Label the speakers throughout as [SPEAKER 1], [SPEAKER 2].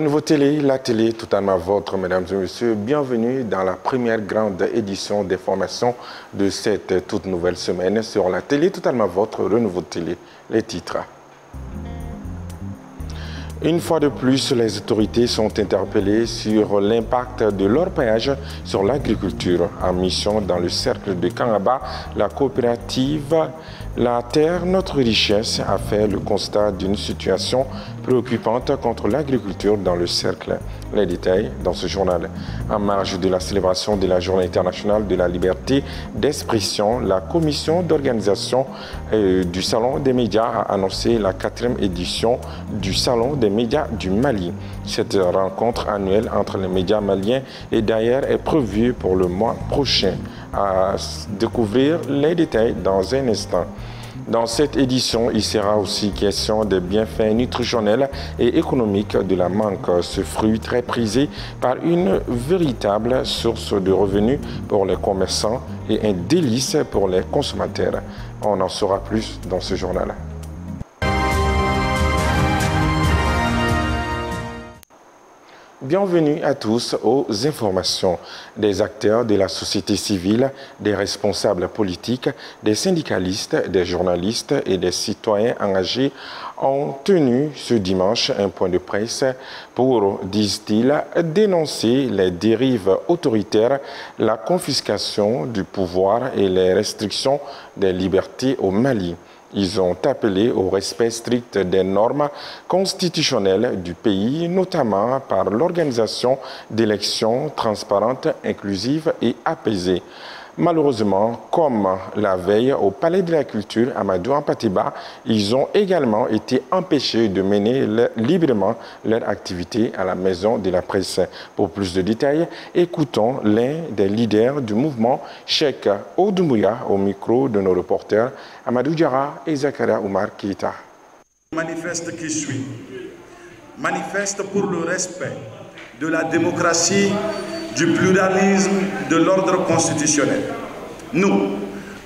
[SPEAKER 1] Renouveau Télé, la télé totalement vôtre, mesdames et messieurs. Bienvenue dans la première grande édition des formations de cette toute nouvelle semaine sur la télé totalement vôtre, Renouveau Télé. Les titres. Une fois de plus, les autorités sont interpellées sur l'impact de l'orpaillage sur l'agriculture. En mission dans le cercle de Kangaba, la coopérative La Terre, notre richesse, a fait le constat d'une situation préoccupante contre l'agriculture dans le cercle. Les détails dans ce journal. En marge de la célébration de la Journée internationale de la liberté d'expression, la commission d'organisation du Salon des médias a annoncé la 4e édition du Salon des médias du Mali. Cette rencontre annuelle entre les médias maliens et d'ailleurs est prévue pour le mois prochain. À découvrir les détails dans un instant. Dans cette édition, il sera aussi question des bienfaits nutritionnels et économiques de la mangue, ce fruit très prisé par une véritable source de revenus pour les commerçants et un délice pour les consommateurs. On en saura plus dans ce journal. Bienvenue à tous aux informations. Des acteurs de la société civile, des responsables politiques, des syndicalistes, des journalistes et des citoyens engagés ont tenu ce dimanche un point de presse pour, disent-ils, dénoncer les dérives autoritaires, la confiscation du pouvoir et les restrictions des libertés au Mali. Ils ont appelé au respect strict des normes constitutionnelles du pays, notamment par l'organisation d'élections transparentes, inclusives et apaisées. Malheureusement, comme la veille au Palais de la Culture Amadou Hampâté-Bâ, ils ont également été empêchés de mener librement leur activité à la Maison de la Presse. Pour plus de détails, écoutons l'un des leaders du mouvement, Cheikh Oudoumouya, au micro de nos reporters Amadou Diarra et Zakaria Oumar Keita.
[SPEAKER 2] Manifeste qui suit. Manifeste pour le respect de la démocratie, du pluralisme, de l'ordre constitutionnel. Nous,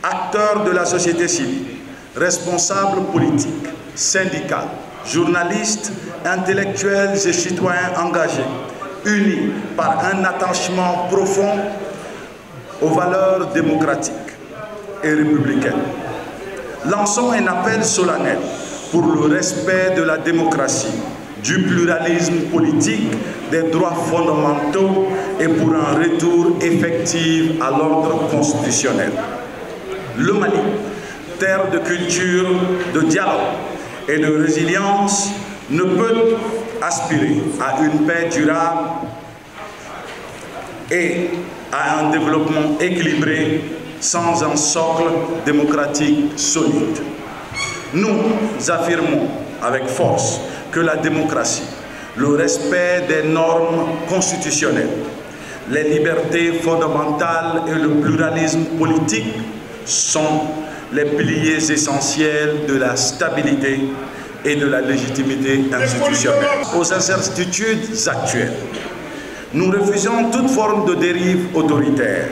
[SPEAKER 2] acteurs de la société civile, responsables politiques, syndicats, journalistes, intellectuels et citoyens engagés, unis par un attachement profond aux valeurs démocratiques et républicaines, lançons un appel solennel pour le respect de la démocratie, du pluralisme politique, des droits fondamentaux et pour un retour effectif à l'ordre constitutionnel. Le Mali, terre de culture, de dialogue et de résilience, ne peut aspirer à une paix durable et à un développement équilibré sans un socle démocratique solide. Nous affirmons avec force que la démocratie, le respect des normes constitutionnelles, les libertés fondamentales et le pluralisme politique sont les piliers essentiels de la stabilité et de la légitimité institutionnelle. Aux incertitudes actuelles, nous refusons toute forme de dérive autoritaire,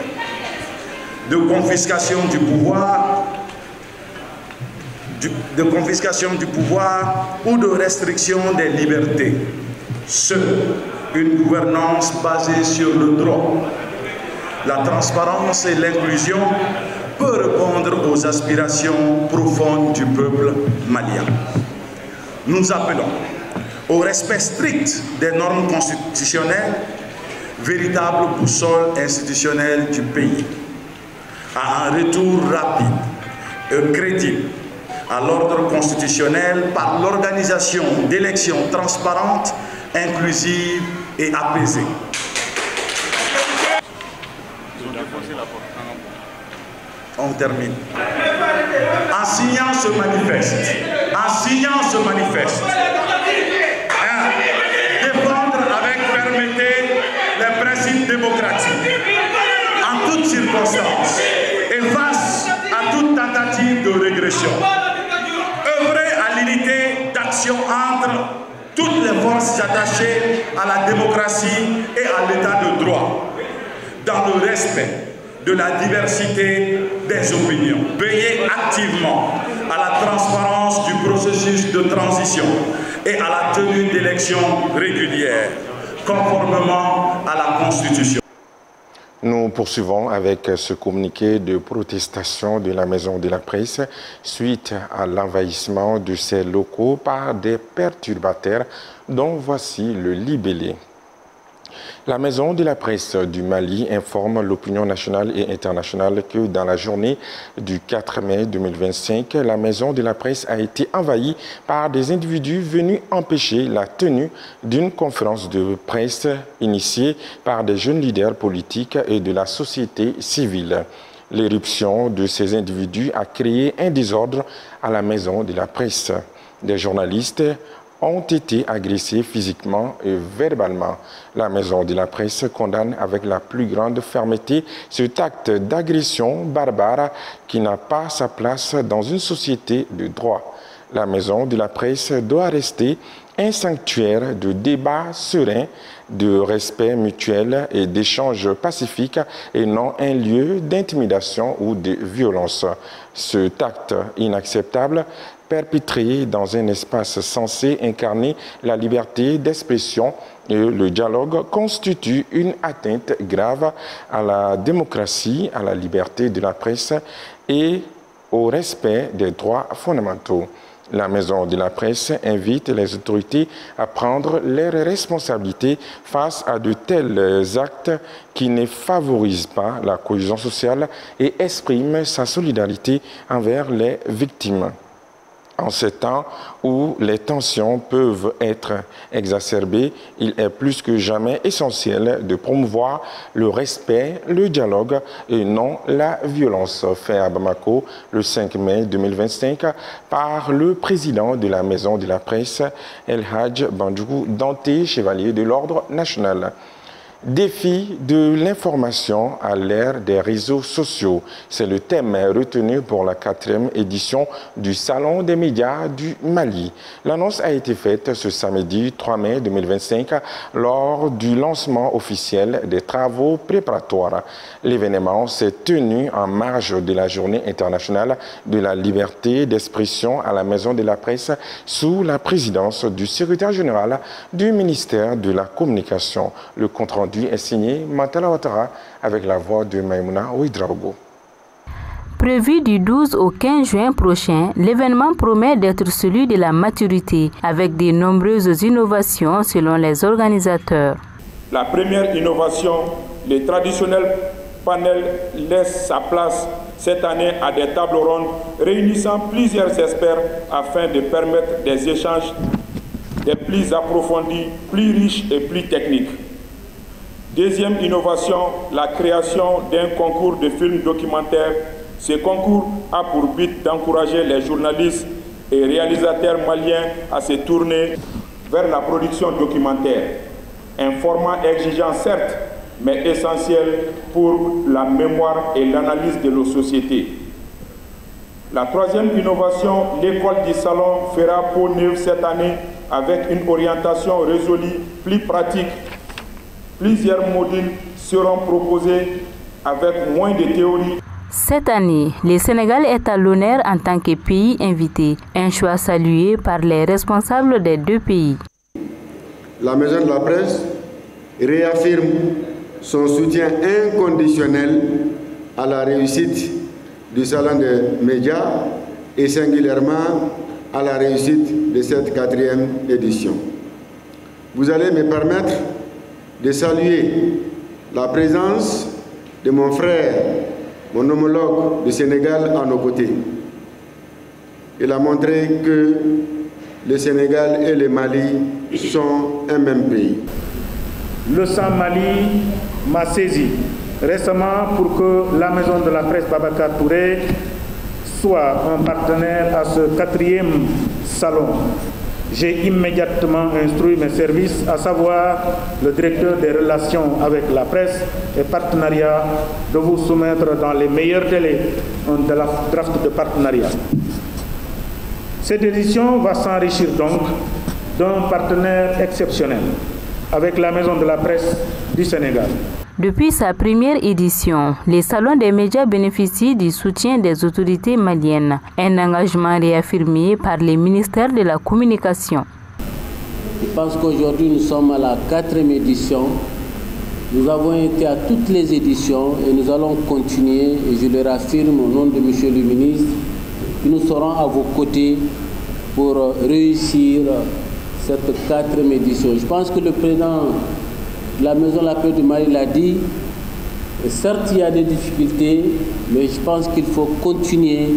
[SPEAKER 2] de confiscation du pouvoir, ou de restriction des libertés. Seule une gouvernance basée sur le droit, la transparence et l'inclusion peut répondre aux aspirations profondes du peuple malien. Nous appelons au respect strict des normes constitutionnelles, véritable boussole institutionnelle du pays, à un retour rapide et crédible à l'ordre constitutionnel par l'organisation d'élections transparentes, inclusives et apaisées. On termine. En signant ce manifeste, défendre avec fermeté les principes démocratiques en toutes circonstances et face à toute tentative de régression. Œuvrer à l'unité d'action entre toutes les forces attachées à la démocratie et à l'état de droit, dans le respect de la diversité des opinions. Veiller activement à la transparence du processus de transition et à la tenue d'élections régulières, conformément à la Constitution.
[SPEAKER 1] Nous poursuivons avec ce communiqué de protestation de la Maison de la Presse suite à l'envahissement de ses locaux par des perturbateurs dont voici le libellé. La Maison de la Presse du Mali informe l'opinion nationale et internationale que dans la journée du 4 mai 2025, la Maison de la Presse a été envahie par des individus venus empêcher la tenue d'une conférence de presse initiée par des jeunes leaders politiques et de la société civile. L'éruption de ces individus a créé un désordre à la Maison de la Presse. Des journalistes ont été agressés physiquement et verbalement. La Maison de la Presse condamne avec la plus grande fermeté cet acte d'agression barbare qui n'a pas sa place dans une société de droit. La Maison de la Presse doit rester un sanctuaire de débat serein, de respect mutuel et d'échange pacifique et non un lieu d'intimidation ou de violence. Cet acte inacceptable perpétré dans un espace censé incarner la liberté d'expression et le dialogue constitue une atteinte grave à la démocratie, à la liberté de la presse et au respect des droits fondamentaux. La Maison de la Presse invite les autorités à prendre leurs responsabilités face à de tels actes qui ne favorisent pas la cohésion sociale et exprime sa solidarité envers les victimes. En ces temps où les tensions peuvent être exacerbées, il est plus que jamais essentiel de promouvoir le respect, le dialogue et non la violence. Fait à Bamako le 5 mai 2025 par le président de la Maison de la Presse, El Hadj Bandjougou Danté, chevalier de l'Ordre national. Défi de l'information à l'ère des réseaux sociaux. C'est le thème retenu pour la 4e édition du Salon des médias du Mali. L'annonce a été faite ce samedi 3 mai 2025 lors du lancement officiel des travaux préparatoires. L'événement s'est tenu en marge de la Journée internationale de la liberté d'expression à la Maison de la Presse sous la présidence du secrétaire général du ministère de la Communication. Le compte-rendu est signé Mantala Ouattara avec la voix de Maïmouna Ouidraogo.
[SPEAKER 3] Prévu du 12 au 15 juin prochain, l'événement promet d'être celui de la maturité avec de nombreuses innovations selon les organisateurs.
[SPEAKER 4] La première innovation, les traditionnels panels laissent sa place cette année à des tables rondes réunissant plusieurs experts afin de permettre des échanges des plus approfondis, plus riches et plus techniques. Deuxième innovation, la création d'un concours de films documentaires. Ce concours a pour but d'encourager les journalistes et réalisateurs maliens à se tourner vers la production documentaire. Un format exigeant certes, mais essentiel pour la mémoire et l'analyse de nos sociétés. La troisième innovation, l'école du salon fera peau neuve cette année avec une orientation résolue, plus pratique. Plusieurs modules seront proposés avec moins de théorie.
[SPEAKER 3] Cette année, le Sénégal est à l'honneur en tant que pays invité, un choix salué par les responsables des deux pays.
[SPEAKER 5] La Maison de la Presse réaffirme son soutien inconditionnel à la réussite du Salon des médias et singulièrement à la réussite de cette 4e édition. Vous allez me permettre de saluer la présence de mon frère, mon homologue du Sénégal à nos côtés. Il a montré que le Sénégal et le Mali sont un même pays.
[SPEAKER 4] Le sang Mali m'a saisi récemment pour que la Maison de la Presse Babacar Touré soit un partenaire à ce 4e salon. J'ai immédiatement instruit mes services, à savoir le directeur des relations avec la presse et partenariat, de vous soumettre dans les meilleurs délais un draft de partenariat. Cette édition va s'enrichir donc d'un partenaire exceptionnel avec la Maison de la Presse du Sénégal.
[SPEAKER 3] Depuis sa première édition, les salons des médias bénéficient du soutien des autorités maliennes, un engagement réaffirmé par les ministères de la Communication.
[SPEAKER 6] pense qu'aujourd'hui nous sommes à la 4e édition. Nous avons été à toutes les éditions et nous allons continuer, et je le raffirme au nom de M. le ministre, que nous serons à vos côtés pour réussir cette 4e édition. Je pense que le président de la Maison de la Paix du Mali l'a dit. Certes, il y a des difficultés, mais je pense qu'il faut continuer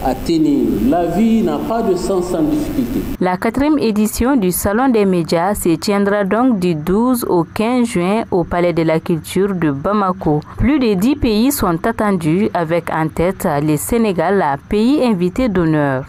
[SPEAKER 6] à tenir. La vie n'a pas de sens sans difficulté.
[SPEAKER 3] La 4e édition du Salon des médias se tiendra donc du 12 au 15 juin au Palais de la Culture de Bamako. Plus de 10 pays sont attendus, avec en tête le Sénégal, pays invité d'honneur.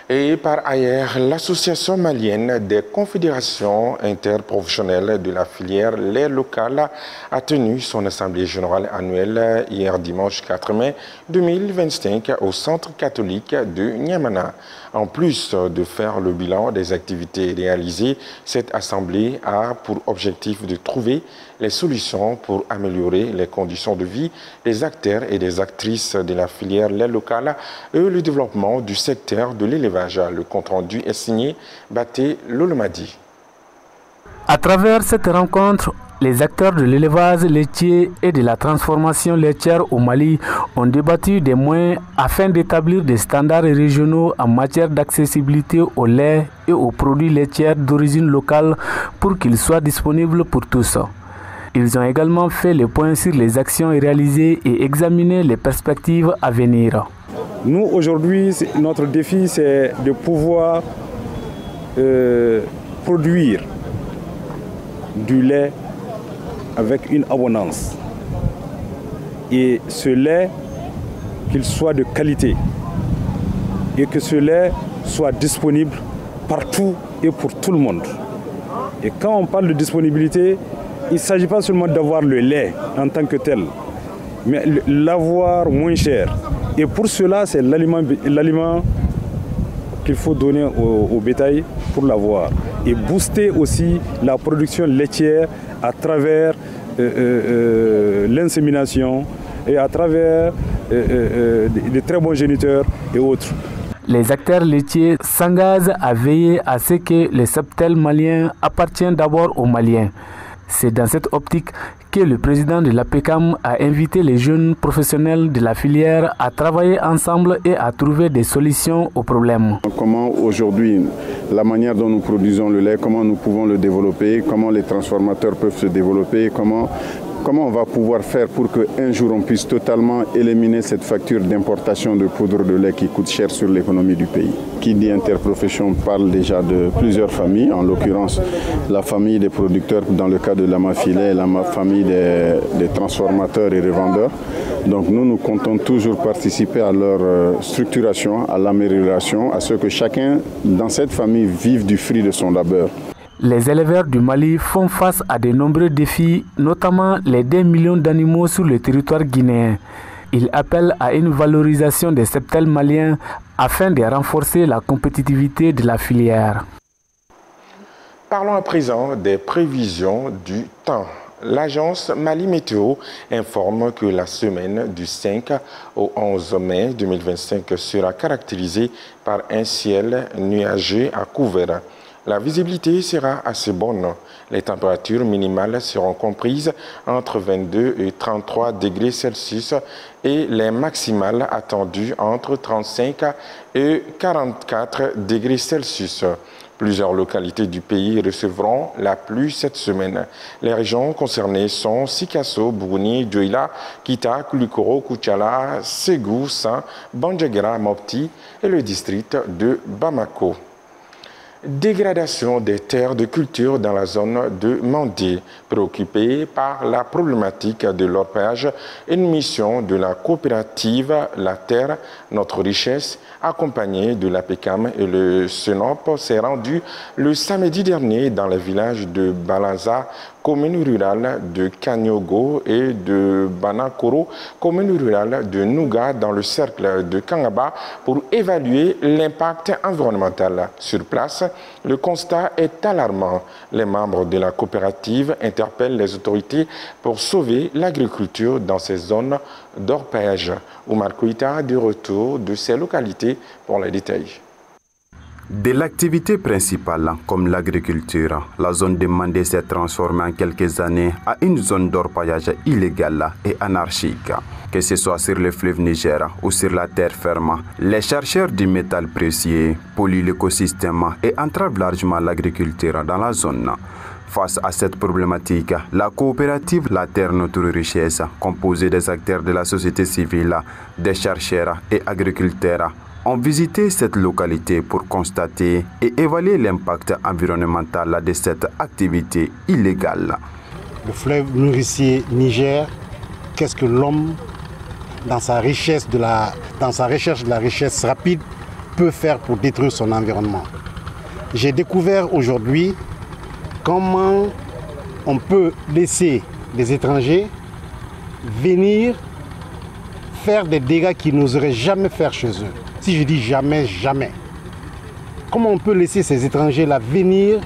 [SPEAKER 1] Et par ailleurs, l'Association malienne des confédérations interprofessionnelles de la filière lait local a tenu son assemblée générale annuelle hier dimanche 4 mai 2025 au Centre catholique de Niamana. En plus de faire le bilan des activités réalisées, cette assemblée a pour objectif de trouver les solutions pour améliorer les conditions de vie des acteurs et des actrices de la filière lait local et le développement du secteur de l'élevage. Le compte-rendu est signé Baté Lolomadi.
[SPEAKER 7] À travers cette rencontre, les acteurs de l'élevage laitier et de la transformation laitière au Mali ont débattu des moyens afin d'établir des standards régionaux en matière d'accessibilité au lait et aux produits laitiers d'origine locale pour qu'ils soient disponibles pour tous. Ils ont également fait le point sur les actions réalisées et examiné les perspectives à venir.
[SPEAKER 4] Nous, aujourd'hui, notre défi, c'est de pouvoir produire du lait avec une abondance. Et ce lait, qu'il soit de qualité et que ce lait soit disponible partout et pour tout le monde. Et quand on parle de disponibilité, il ne s'agit pas seulement d'avoir le lait en tant que tel, mais l'avoir moins cher. Et pour cela, c'est l'aliment qu'il faut donner au bétail pour l'avoir. Et booster aussi la production laitière à travers l'insémination et à travers des très bons géniteurs et autres.
[SPEAKER 7] Les acteurs laitiers s'engagent à veiller à ce que le cheptel malien appartienne d'abord aux Maliens. C'est dans cette optique que le président de l'APECAM a invité les jeunes professionnels de la filière à travailler ensemble et à trouver des solutions aux problèmes.
[SPEAKER 8] Comment aujourd'hui, la manière dont nous produisons le lait, comment nous pouvons le développer, comment les transformateurs peuvent se développer, comment on va pouvoir faire pour qu'un jour on puisse totalement éliminer cette facture d'importation de poudre de lait qui coûte cher sur l'économie du pays. Qui dit interprofession parle déjà de plusieurs familles, en l'occurrence la famille des producteurs dans le cas de la Mafilet, la famille des transformateurs et revendeurs. Donc nous comptons toujours participer à leur structuration, à l'amélioration, à ce que chacun dans cette famille vive du fruit de son labeur.
[SPEAKER 7] Les éleveurs du Mali font face à de nombreux défis, notamment les 2 millions d'animaux sur le territoire guinéen. Ils appellent à une valorisation des cheptels maliens afin de renforcer la compétitivité de la filière.
[SPEAKER 1] Parlons à présent des prévisions du temps. L'agence Mali Météo informe que la semaine du 5 au 11 mai 2025 sera caractérisée par un ciel nuageux à couvert. La visibilité sera assez bonne. Les températures minimales seront comprises entre 22 et 33 degrés Celsius et les maximales attendues entre 35 et 44 degrés Celsius. Plusieurs localités du pays recevront la pluie cette semaine. Les régions concernées sont Sikasso, Bouni, Djoila, Kita, Kulikoro, Koutiala, Ségou, San, Bandiagara, Mopti et le district de Bamako. Dégradation des terres de culture dans la zone de Mandé. Préoccupée par la problématique de l'orpaillage, une mission de la coopérative La Terre, Notre Richesse, accompagnée de l'APECAM et le SENOP, s'est rendue le samedi dernier dans le village de Balanza, commune rurale de Kanyogo, et de Banakoro, commune rurale de Nouga, dans le cercle de Kangaba, pour évaluer l'impact environnemental. Sur place, le constat est alarmant. Les membres de la coopérative interpellent les autorités pour sauver l'agriculture dans ces zones d'orpaillage. Oumar Koïta, de retour de ces localités pour les détails.
[SPEAKER 9] De l'activité principale, comme l'agriculture, la zone demandée s'est transformée en quelques années à une zone d'orpaillage illégale et anarchique. Que ce soit sur le fleuve Niger ou sur la terre ferme, les chercheurs du métal précieux polluent l'écosystème et entravent largement l'agriculture dans la zone. Face à cette problématique, la coopérative La Terre Notre Richesse, composée des acteurs de la société civile, des chercheurs et agriculteurs, ont visité cette localité pour constater et évaluer l'impact environnemental de cette activité illégale.
[SPEAKER 10] Le fleuve nourricier Niger, qu'est-ce que l'homme, dans sa recherche de la richesse rapide, peut faire pour détruire son environnement? J'ai découvert aujourd'hui comment on peut laisser des étrangers venir faire des dégâts qu'ils n'oseraient jamais faire chez eux. Si je dis jamais, jamais. Comment on peut laisser ces étrangers-là venir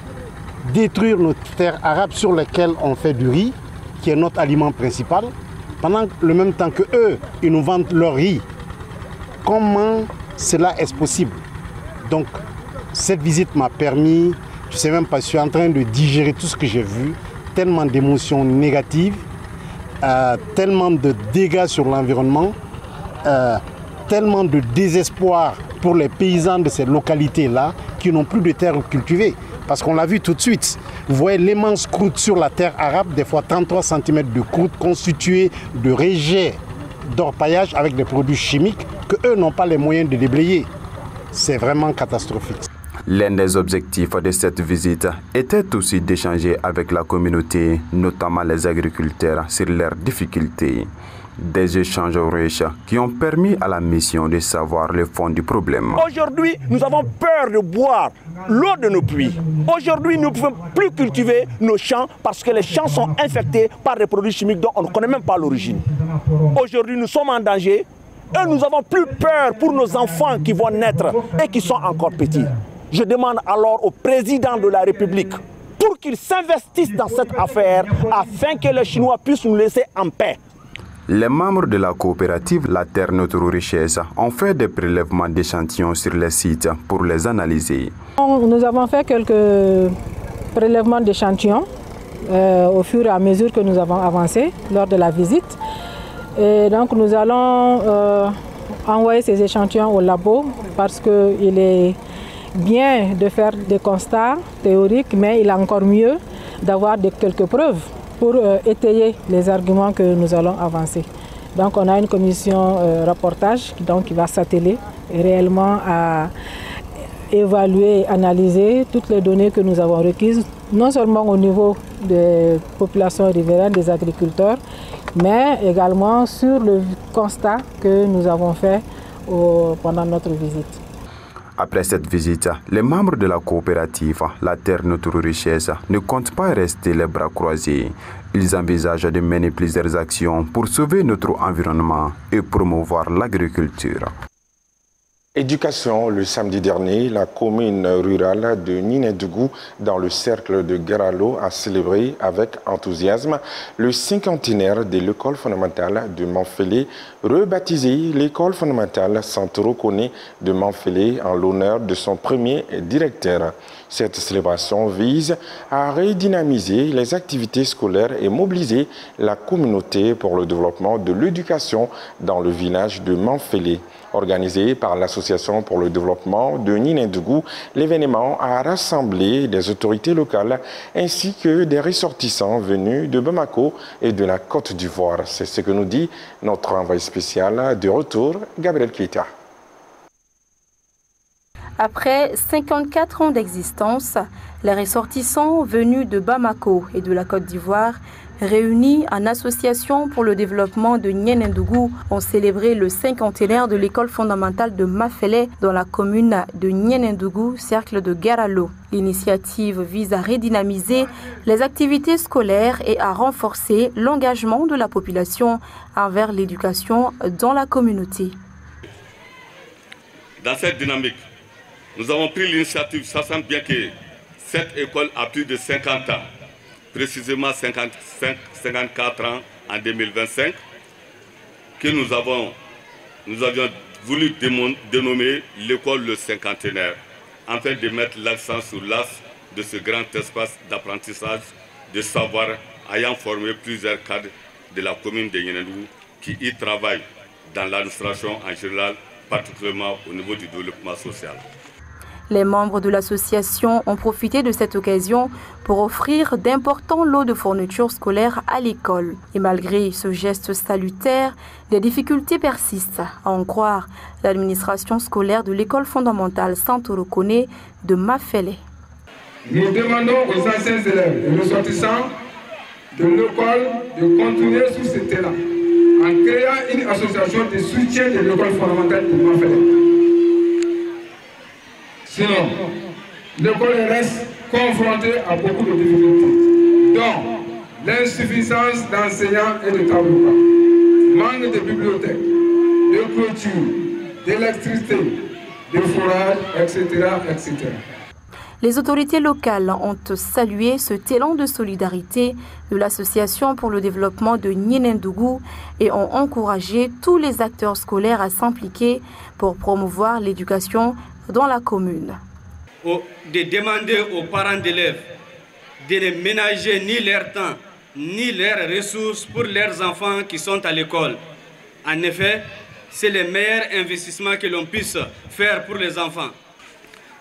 [SPEAKER 10] détruire nos terres arabes sur lesquelles on fait du riz, qui est notre aliment principal, pendant le même temps que eux, ils nous vendent leur riz. Comment cela est possible? Donc, cette visite m'a permis, je ne sais même pas, je suis en train de digérer tout ce que j'ai vu, tellement d'émotions négatives, tellement de dégâts sur l'environnement, tellement de désespoir pour les paysans de ces localités-là qui n'ont plus de terres cultivées. Parce qu'on l'a vu tout de suite. Vous voyez l'immense croûte sur la terre arabe, des fois 33 cm de croûte constituée de rejets d'orpaillage avec des produits chimiques qu'eux n'ont pas les moyens de déblayer. C'est vraiment catastrophique.
[SPEAKER 9] L'un des objectifs de cette visite était aussi d'échanger avec la communauté, notamment les agriculteurs, sur leurs difficultés. Des échanges riches qui ont permis à la mission de savoir le fond du problème.
[SPEAKER 11] Aujourd'hui, nous avons peur de boire l'eau de nos puits. Aujourd'hui, nous ne pouvons plus cultiver nos champs parce que les champs sont infectés par des produits chimiques dont on ne connaît même pas l'origine. Aujourd'hui, nous sommes en danger et nous n'avons plus peur pour nos enfants qui vont naître et qui sont encore petits. Je demande alors au président de la République pour qu'il s'investisse dans cette affaire afin que les Chinois puissent nous laisser en paix.
[SPEAKER 9] Les membres de la coopérative La Terre Notre Richesse ont fait des prélèvements d'échantillons sur les sites pour les analyser.
[SPEAKER 12] Nous avons fait quelques prélèvements d'échantillons au fur et à mesure que nous avons avancé lors de la visite. Et donc nous allons envoyer ces échantillons au labo parce qu'il est bien de faire des constats théoriques, mais il est encore mieux d'avoir quelques preuves pour étayer les arguments que nous allons avancer. Donc on a une commission rapportage qui va s'atteler réellement à évaluer et analyser toutes les données que nous avons requises, non seulement au niveau des populations riveraines, des agriculteurs, mais également sur le constat que nous avons fait pendant notre visite.
[SPEAKER 9] Après cette visite, les membres de la coopérative La Terre Notre Richesse ne comptent pas rester les bras croisés. Ils envisagent de mener plusieurs actions pour sauver notre environnement et promouvoir l'agriculture.
[SPEAKER 1] Éducation, le samedi dernier, la commune rurale de Ninédougou, dans le cercle de Garalo, a célébré avec enthousiasme le cinquantenaire de l'école fondamentale de Manfélé, rebaptisée l'école fondamentale Santoro Kone de Manfélé en l'honneur de son premier directeur. Cette célébration vise à redynamiser les activités scolaires et mobiliser la communauté pour le développement de l'éducation dans le village de Manfélé. Organisé par l'Association pour le développement de Ninédougou, l'événement a rassemblé des autorités locales ainsi que des ressortissants venus de Bamako et de la Côte d'Ivoire. C'est ce que nous dit notre envoyé spécial de retour, Gabriel Keita.
[SPEAKER 3] Après 54 ans d'existence, les ressortissants venus de Bamako et de la Côte d'Ivoire, réunis en association pour le développement de Niénédougou, ont célébré le cinquantenaire de l'école fondamentale de Mafélé dans la commune de Niénédougou, cercle de Garalo. L'initiative vise à redynamiser les activités scolaires et à renforcer l'engagement de la population envers l'éducation dans la communauté.
[SPEAKER 13] Dans cette dynamique, nous avons pris l'initiative, sachant bien que cette école a plus de 50 ans, précisément 54 ans en 2025, que nous avions voulu dénommer l'école le cinquantenaire, afin de mettre l'accent sur l'as de ce grand espace d'apprentissage de savoir ayant formé plusieurs cadres de la commune de Yenendou qui y travaillent dans l'administration en général, particulièrement au niveau du développement social.
[SPEAKER 3] Les membres de l'association ont profité de cette occasion pour offrir d'importants lots de fournitures scolaires à l'école. Et malgré ce geste salutaire, des difficultés persistent, à en croire l'administration scolaire de l'école fondamentale Santorokone de Mafele.
[SPEAKER 14] Nous demandons aux anciens élèves et ressortissants de l'école de continuer sur ce terrain en créant une association de soutien de l'école fondamentale de Mafele. Sinon, l'école reste confrontée à beaucoup de difficultés, dont l'insuffisance d'enseignants et de tableaux, manque de bibliothèques, de clôtures, d'électricité, de forage, etc., etc.
[SPEAKER 3] Les autorités locales ont salué ce élan de solidarité de l'Association pour le développement de Yenendougou et ont encouragé tous les acteurs scolaires à s'impliquer pour promouvoir l'éducation dans la commune.
[SPEAKER 15] De demander aux parents d'élèves de ne ménager ni leur temps ni leurs ressources pour leurs enfants qui sont à l'école. En effet, c'est le meilleur investissement que l'on puisse faire pour les enfants.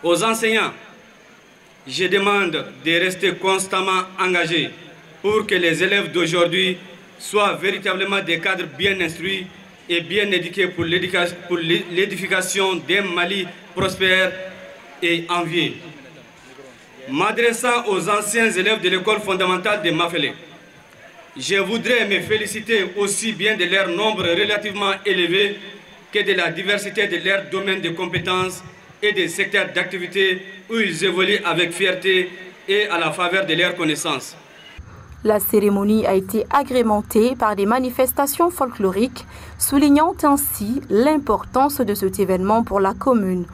[SPEAKER 15] Aux enseignants, je demande de rester constamment engagés pour que les élèves d'aujourd'hui soient véritablement des cadres bien instruits et bien éduqués pour l'édification d'un Mali prospère et envié. M'adressant aux anciens élèves de l'école fondamentale de Mafele, je voudrais me féliciter aussi bien de leur nombre relativement élevé que de la diversité de leurs domaines de compétences et des secteurs d'activité où ils évoluent avec fierté et à la faveur de leurs connaissances.
[SPEAKER 3] La cérémonie a été agrémentée par des manifestations folkloriques, soulignant ainsi l'importance de cet événement pour la commune.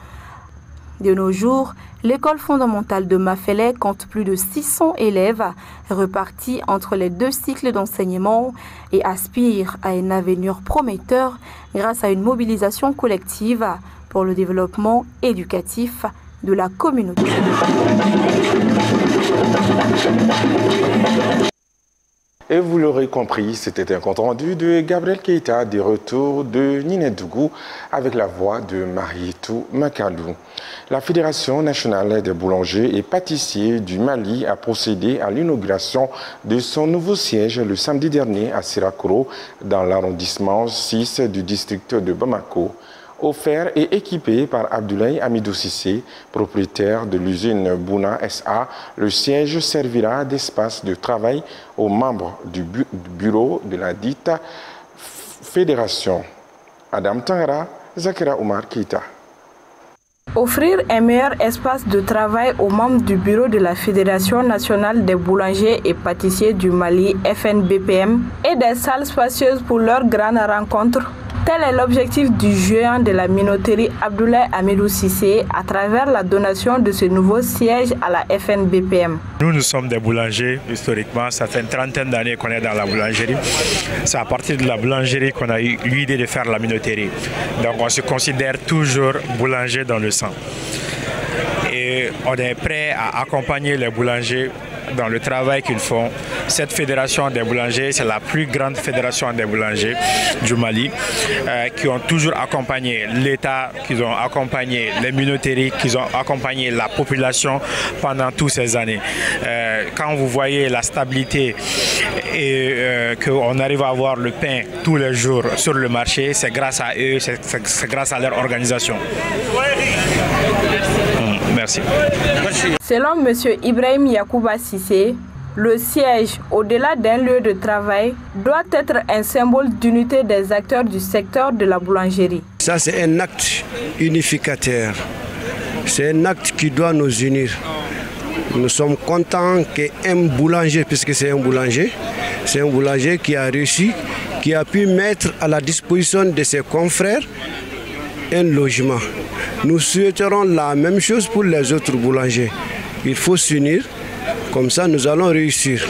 [SPEAKER 3] De nos jours, l'école fondamentale de Mafele compte plus de 600 élèves repartis entre les 2 cycles d'enseignement et aspire à un avenir prometteur grâce à une mobilisation collective pour le développement éducatif de la communauté.
[SPEAKER 1] Et vous l'aurez compris, c'était un compte rendu de Gabriel Keita des retours de Yenendougou avec la voix de Marietou Makalou. La Fédération nationale des boulangers et pâtissiers du Mali a procédé à l'inauguration de son nouveau siège le samedi dernier à Sirakoro dans l'arrondissement 6 du district de Bamako. Offert et équipé par Abdoulaye Amidou Cissé, propriétaire de l'usine Bouna SA, le siège servira d'espace de travail aux membres du bureau de la dite fédération. Adam Tangara, Zakira Oumar Keita.
[SPEAKER 12] Offrir un meilleur espace de travail aux membres du bureau de la Fédération nationale des boulangers et pâtissiers du Mali, FNBPM, et des salles spacieuses pour leurs grandes rencontres. Tel est l'objectif du géant de la minoterie Abdoulaye Amidou Cissé à travers la donation de ce nouveau siège à la FNBPM.
[SPEAKER 16] Nous sommes des boulangers historiquement, ça fait une trentaine d'années qu'on est dans la boulangerie. C'est à partir de la boulangerie qu'on a eu l'idée de faire la minoterie. Donc on se considère toujours boulanger dans le sang. Et on est prêt à accompagner les boulangers dans le travail qu'ils font. Cette fédération des boulangers, c'est la plus grande fédération des boulangers du Mali, qui ont toujours accompagné l'État, qui ont accompagné les minoteries, qui ont accompagné la population pendant toutes ces années. Quand vous voyez la stabilité et qu'on arrive à avoir le pain tous les jours sur le marché, c'est grâce à eux, c'est grâce à leur organisation. Merci.
[SPEAKER 12] Selon M. Ibrahim Yakouba Cissé, le siège, au-delà d'un lieu de travail, doit être un symbole d'unité des acteurs du secteur de la boulangerie.
[SPEAKER 17] Ça, c'est un acte unificateur. C'est un acte qui doit nous unir. Nous sommes contents qu'un boulanger, puisque c'est un boulanger qui a réussi, qui a pu mettre à la disposition de ses confrères un logement. Nous souhaiterons la même chose pour les autres boulangers. Il faut s'unir, comme ça nous allons réussir.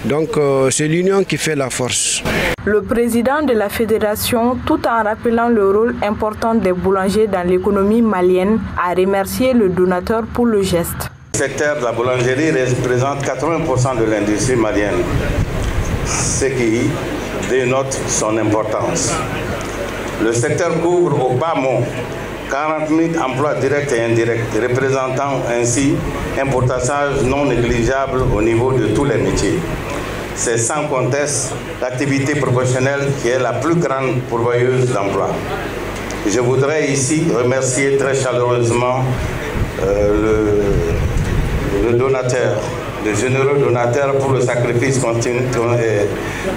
[SPEAKER 17] Donc c'est l'union qui fait la force.
[SPEAKER 12] Le président de la fédération, tout en rappelant le rôle important des boulangers dans l'économie malienne, a remercié le donateur pour le geste.
[SPEAKER 18] Le secteur de la boulangerie représente 80% de l'industrie malienne, ce qui dénote son importance. Le secteur couvre au bas mot 40 000 emplois directs et indirects, représentant ainsi un pourcentage non négligeable au niveau de tous les métiers. C'est sans conteste l'activité professionnelle qui est la plus grande pourvoyeuse d'emplois. Je voudrais ici remercier très chaleureusement le donateur, le généreux donateur pour le sacrifice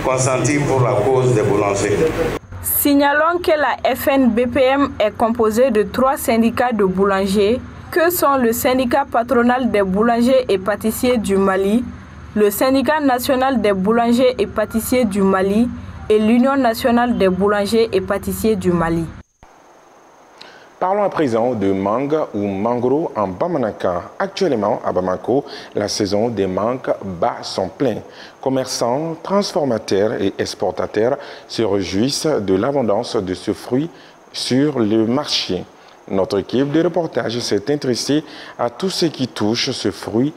[SPEAKER 18] consenti pour la cause des boulangers.
[SPEAKER 12] Signalons que la FNBPM est composée de 3 syndicats de boulangers, que sont le syndicat patronal des boulangers et pâtissiers du Mali, le syndicat national des boulangers et pâtissiers du Mali et l'Union nationale des boulangers et pâtissiers du Mali.
[SPEAKER 1] Parlons à présent de mangue ou mangoro en Bamanankan. Actuellement, à Bamako, la saison des mangues bat son plein. Commerçants, transformateurs et exportateurs se réjouissent de l'abondance de ce fruit sur le marché. Notre équipe de reportage s'est intéressée à tout ce qui touche ce fruit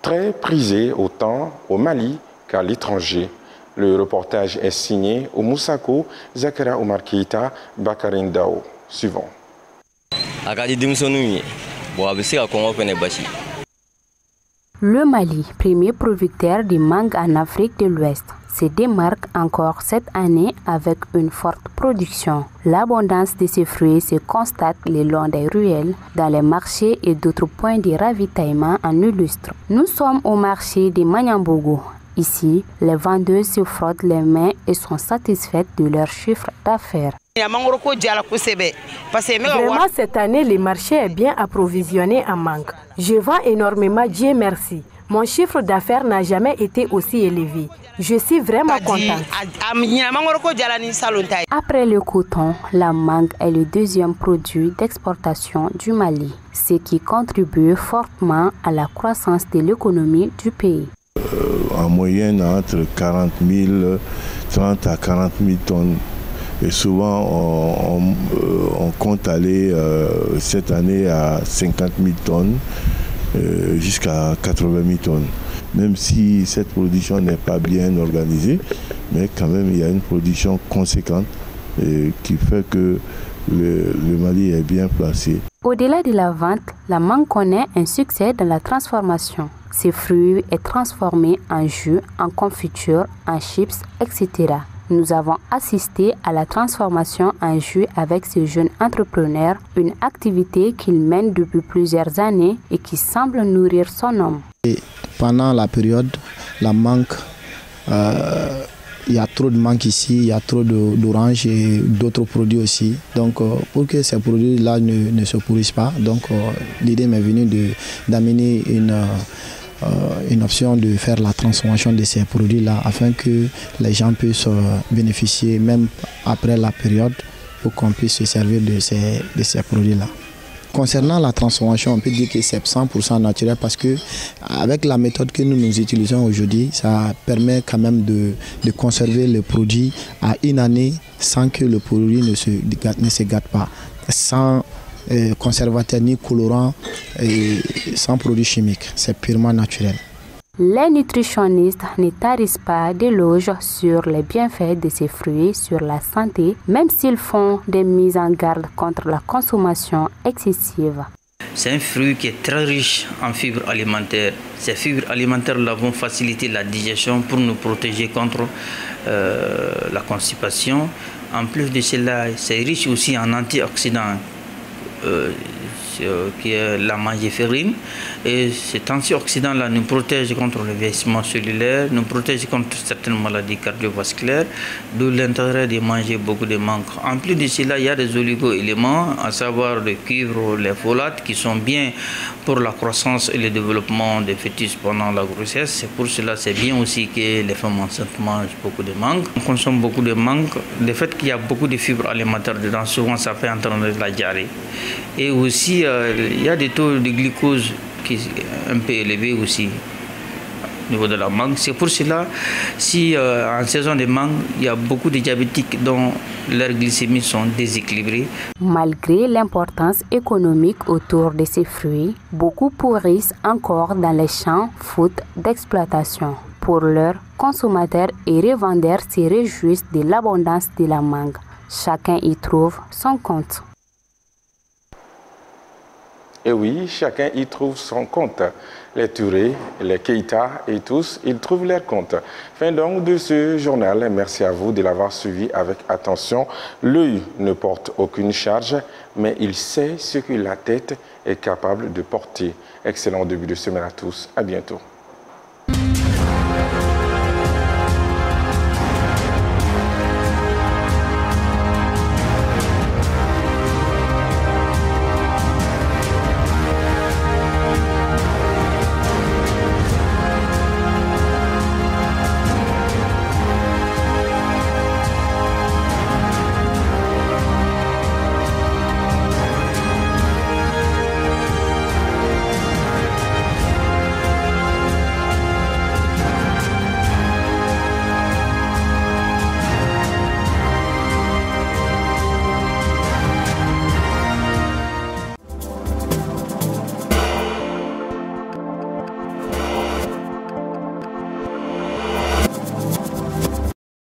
[SPEAKER 1] très prisé autant au Mali qu'à l'étranger. Le reportage est signé au Moussako, Zakara Omar Keita, Bakarindao. Suivons.
[SPEAKER 3] Le Mali, premier producteur de mangue en Afrique de l'Ouest, se démarque encore cette année avec une forte production. L'abondance de ces fruits se constate le long des ruelles, dans les marchés et d'autres points de ravitaillement en illustre. Nous sommes au marché de Manyambogo. Ici, les vendeuses se frottent les mains et sont satisfaites de leur chiffre d'affaires.
[SPEAKER 19] Vraiment, cette année, le marché est bien approvisionné en mangue. Je vends énormément, Dieu merci. Mon chiffre d'affaires n'a jamais été aussi élevé. Je suis vraiment contente.
[SPEAKER 3] Après le coton, la mangue est le deuxième produit d'exportation du Mali, ce qui contribue fortement à la croissance de l'économie du pays.
[SPEAKER 20] En moyenne, entre 30 à 40 000 tonnes. Et souvent, on compte aller cette année à 50 000 tonnes jusqu'à 80 000 tonnes. Même si cette production n'est pas bien organisée, mais quand même, il y a une production conséquente qui fait que le Mali est bien placé.
[SPEAKER 3] Au-delà de la vente, la mangue connaît un succès dans la transformation. Ces fruits sont transformés en jus, en confiture, en chips, etc. Nous avons assisté à la transformation en jus avec ce jeune entrepreneur, une activité qu'il mène depuis plusieurs années et qui semble nourrir son homme.
[SPEAKER 21] Et pendant la période, la mangue, il y a trop de mangue ici, il y a trop d'oranges et d'autres produits aussi. Donc pour que ces produits-là ne se pourrissent pas, l'idée m'est venue d'amener une option de faire la transformation de ces produits-là afin que les gens puissent bénéficier même après la période pour qu'on puisse se servir de ces produits-là. Concernant la transformation, on peut dire que c'est 100% naturel parce que avec la méthode que nous utilisons aujourd'hui, ça permet quand même de conserver le produit à une année sans que le produit ne se gâte pas, sans conservateur ni colorant et sans produits chimiques. C'est purement naturel.
[SPEAKER 3] Les nutritionnistes ne tarissent pas d'éloges sur les bienfaits de ces fruits sur la santé, même s'ils font des mises en garde contre la consommation excessive.
[SPEAKER 22] C'est un fruit qui est très riche en fibres alimentaires. Ces fibres alimentaires vont faciliter la digestion pour nous protéger contre la constipation. En plus de cela, c'est riche aussi en antioxydants. Qui est la mangiférine, et cet antioxydant-là nous protège contre le vieillissement cellulaire, nous protège contre certaines maladies cardiovasculaires, d'où l'intérêt de manger beaucoup de mangue. En plus de cela, il y a des oligo-éléments, à savoir le cuivre, les folates, qui sont bien pour la croissance et le développement des fœtus pendant la grossesse. C'est pour cela c'est bien aussi que les femmes enceintes mangent beaucoup de mangue. On consomme beaucoup de mangue. Le fait qu'il y a beaucoup de fibres alimentaires dedans, souvent ça fait entraîner la diarrhée. Et aussi, il y a des taux de glucose qui sont un peu élevés aussi. au niveau de la mangue. C'est pour cela, si en saison de mangue, il y a beaucoup de diabétiques dont leurs glycémies sont déséquilibrées.
[SPEAKER 3] Malgré l'importance économique autour de ces fruits, beaucoup pourrissent encore dans les champs faute d'exploitation. Pour l'heure, consommateurs et revendeurs se réjouissent de l'abondance de la mangue. Chacun y trouve son compte.
[SPEAKER 1] Et oui, chacun y trouve son compte. Les Touré, les Keïta et tous, ils trouvent leur compte. Fin donc de ce journal. Merci à vous de l'avoir suivi avec attention. L'œil ne porte aucune charge, mais il sait ce que la tête est capable de porter. Excellent début de semaine à tous. À bientôt.